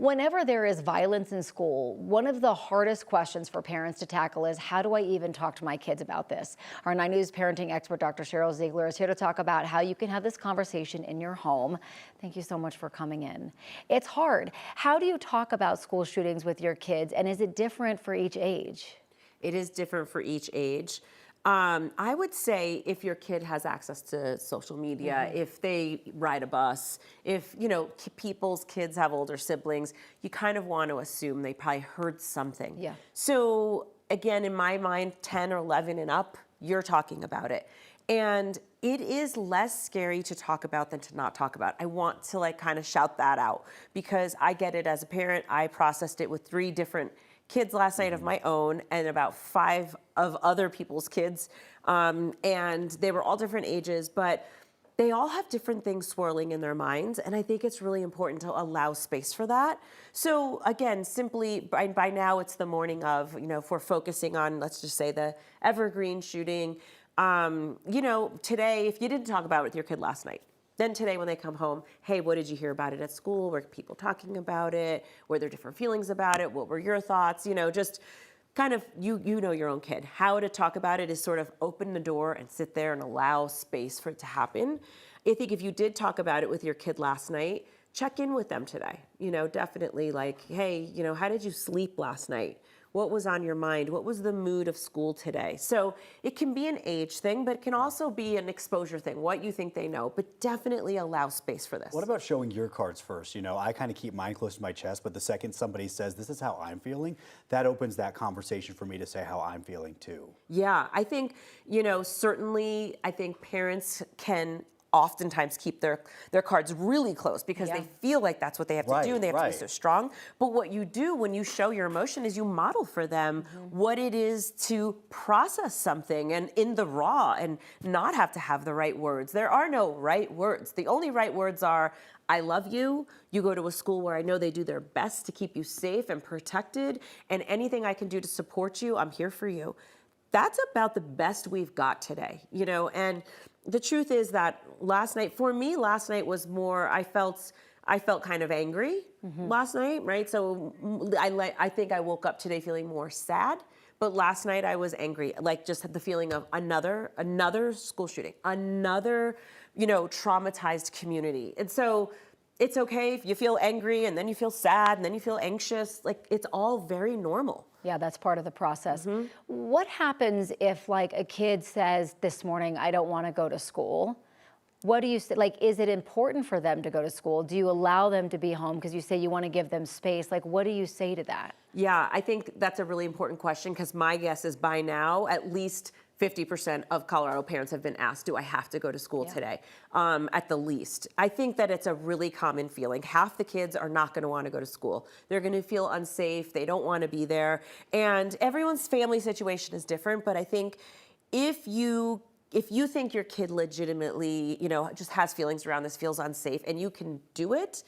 Whenever there is violence in school, one of the hardest questions for parents to tackle is, how do I even talk to my kids about this? Our 9 News parenting expert, Dr. Cheryl Ziegler, is here to talk about how you can have this conversation in your home. Thank you so much for coming in. It's hard. How do you talk about school shootings with your kids, and is it different for each age? It is different for each age. I would say if your kid has access to social media, if they ride a bus, if, people's kids have older siblings, you kind of want to assume they probably heard something. Yeah. So again, in my mind, 10 or 11 and up, you're talking about it. And it is less scary to talk about than to not talk about. I want to kind of shout that out because I get it as a parent. I processed it with 3 different kids last night of my own and about 5 of other people's kids. And they were all different ages, but they all have different things swirling in their minds. And I think it's really important to allow space for that. So again, simply by now it's the morning of, if we're focusing on, let's just say the Evergreen shooting, today, if you didn't talk about it with your kid last night, then today when they come home, hey, what did you hear about it at school? Were people talking about it? Were there different feelings about it? What were your thoughts? Just kind of, you know your own kid. How to talk about it is sort of open the door and sit there and allow space for it to happen. I think if you did talk about it with your kid last night, check in with them today. Definitely hey, how did you sleep last night? What was on your mind? What was the mood of school today? So it can be an age thing, but it can also be an exposure thing, what you think they know, but definitely allow space for this. What about showing your cards first? I kind of keep mine close to my chest, but the second somebody says, this is how I'm feeling, that opens that conversation for me to say how I'm feeling too. Yeah, I think, certainly I think parents can oftentimes keep their cards really close because they feel like that's what they have to do and they have to be so strong. But what you do when you show your emotion is you model for them what it is to process something and in the raw and not have to have the right words. There are no right words. The only right words are, I love you. You go to a school where I know they do their best to keep you safe and protected, and anything I can do to support you, I'm here for you. That's about the best we've got today, and the truth is that last night was more, I felt kind of angry last night, right? So I think I woke up today feeling more sad, but last night I was angry, just had the feeling of another school shooting, another, traumatized community. And so it's okay if you feel angry and then you feel sad and then you feel anxious, it's all very normal. Yeah, that's part of the process. What happens if a kid says this morning, I don't want to go to school? What do you say? Is it important for them to go to school? Do you allow them to be home because you say you want to give them space? What do you say to that? Yeah, I think that's a really important question because my guess is by now, at least 50% of Colorado parents have been asked, do I have to go to school today? At the least. I think that it's a really common feeling. Half the kids are not going to want to go to school. They're going to feel unsafe. They don't want to be there. And everyone's family situation is different. But I think if you think your kid legitimately, just has feelings around this, feels unsafe, and you can do it,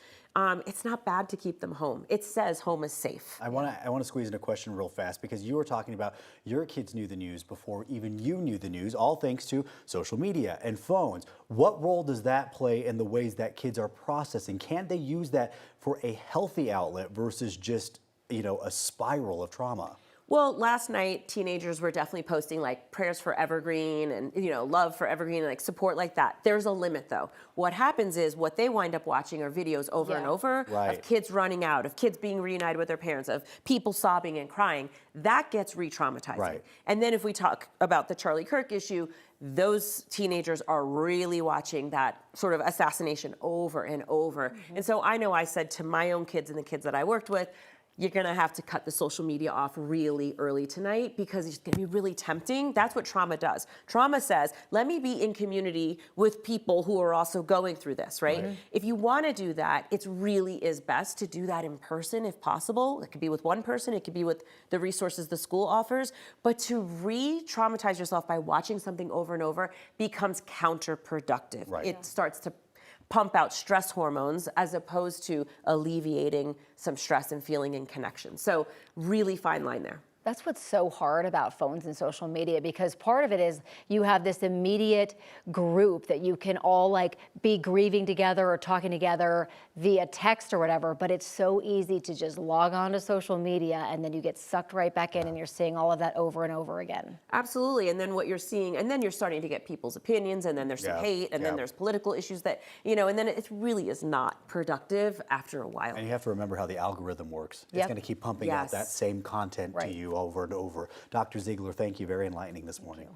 it's not bad to keep them home. It says home is safe. I want to squeeze in a question real fast because you were talking about your kids knew the news before even you knew the news, all thanks to social media and phones. What role does that play in the ways that kids are processing? Can't they use that for a healthy outlet versus just, a spiral of trauma? Well, last night, teenagers were definitely posting prayers for Evergreen and, love for Evergreen and support like that. There's a limit though. What happens is what they wind up watching are videos over and over of kids running out, of kids being reunited with their parents, of people sobbing and crying. That gets re-traumatizing. Right. And then if we talk about the Charlie Kirk issue, those teenagers are really watching that sort of assassination over and over. And so I know I said to my own kids and the kids that I worked with, you're going to have to cut the social media off really early tonight because it's going to be really tempting. That's what trauma does. Trauma says, let me be in community with people who are also going through this, right? If you want to do that, it really is best to do that in person if possible. It could be with one person. It could be with the resources the school offers. But to re-traumatize yourself by watching something over and over becomes counterproductive. It starts to pump out stress hormones as opposed to alleviating some stress and feeling and connection. So really fine line there. That's what's so hard about phones and social media, because part of it is you have this immediate group that you can all like be grieving together or talking together via text or whatever, but it's so easy to just log on to social media and then you get sucked right back in and you're seeing all of that over and over again. Absolutely. And then what you're seeing, and then you're starting to get people's opinions, and then there's some hate, and then there's political issues that, and then it really is not productive after a while. And you have to remember how the algorithm works. It's going to keep pumping out that same content to you over and over. Dr. Ziegler, thank you. Very enlightening this morning.